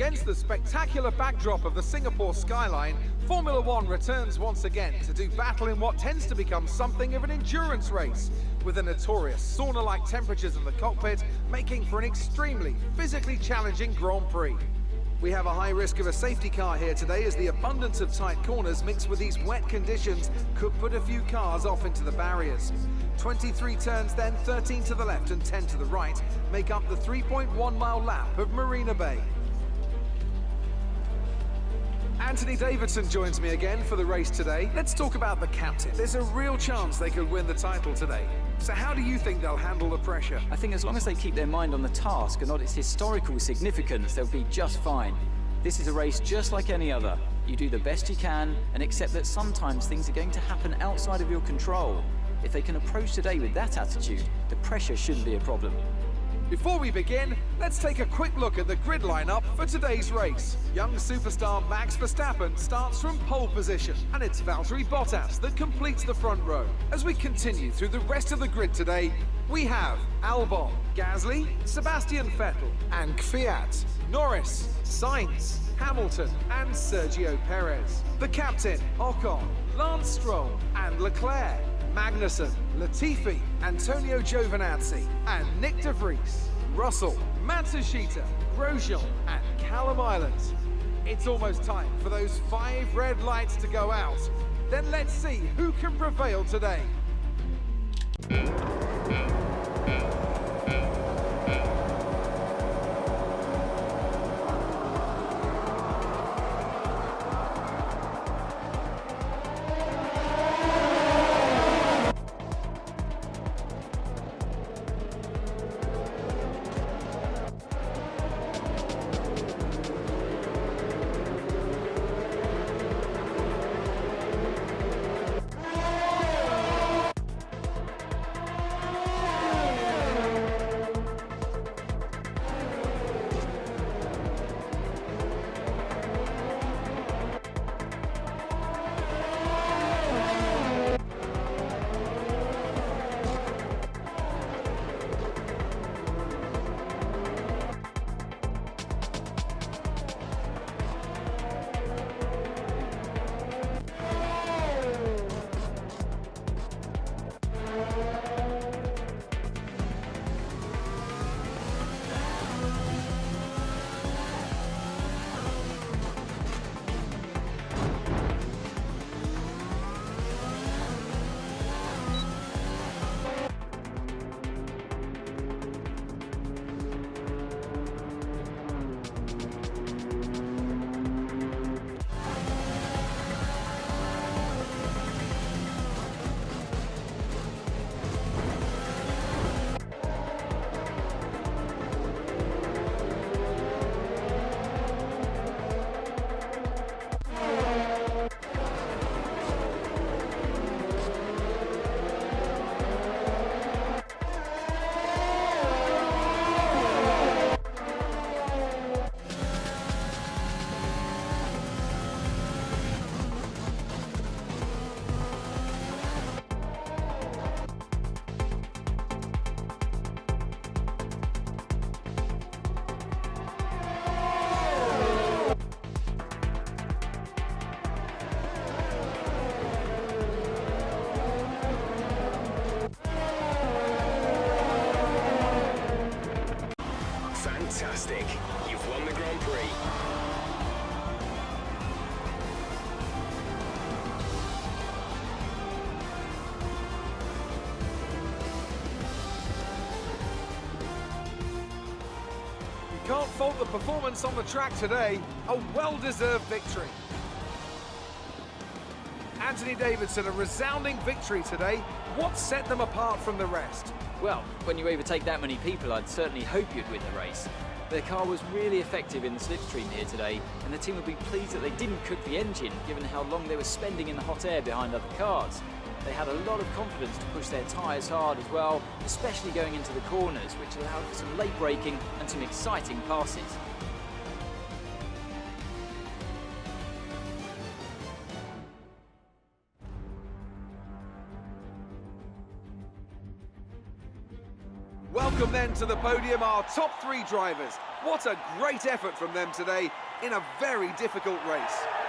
Against the spectacular backdrop of the Singapore skyline, Formula One returns once again to do battle in what tends to become something of an endurance race, with the notorious sauna-like temperatures in the cockpit making for an extremely physically challenging Grand Prix. We have a high risk of a safety car here today, as the abundance of tight corners mixed with these wet conditions could put a few cars off into the barriers. 23 turns then, 13 to the left and 10 to the right, make up the 3.1-mile lap of Marina Bay. Anthony Davidson joins me again for the race today. Let's talk about the captain. There's a real chance they could win the title today. So how do you think they'll handle the pressure? I think as long as they keep their mind on the task and not its historical significance, they'll be just fine. This is a race just like any other. You do the best you can and accept that sometimes things are going to happen outside of your control. If they can approach today with that attitude, the pressure shouldn't be a problem. Before we begin, let's take a quick look at the grid lineup for today's race. Young superstar Max Verstappen starts from pole position, and it's Valtteri Bottas that completes the front row. As we continue through the rest of the grid today, we have Albon, Gasly, Sebastian Vettel, and Kvyat, Norris, Sainz, Hamilton, and Sergio Perez. The captain, Ocon, Lance Stroll, and Leclerc, Magnussen, Latifi, Antonio Giovinazzi, and Nick de Vries, Russell, Matsushita, Grosjean, and Callum Island. It's almost time for those 5 red lights to go out. Then let's see who can prevail today. Fantastic. You've won the Grand Prix. You can't fault the performance on the track today. A well-deserved victory. Anthony Davidson, a resounding victory today. What set them apart from the rest? Well, when you overtake that many people, I'd certainly hope you'd win the race. Their car was really effective in the slipstream here today, and the team will be pleased that they didn't cook the engine, given how long they were spending in the hot air behind other cars. They had a lot of confidence to push their tyres hard as well, especially going into the corners, which allowed for some late braking and some exciting passes. Welcome then to the podium, our top 3 drivers. What a great effort from them today in a very difficult race.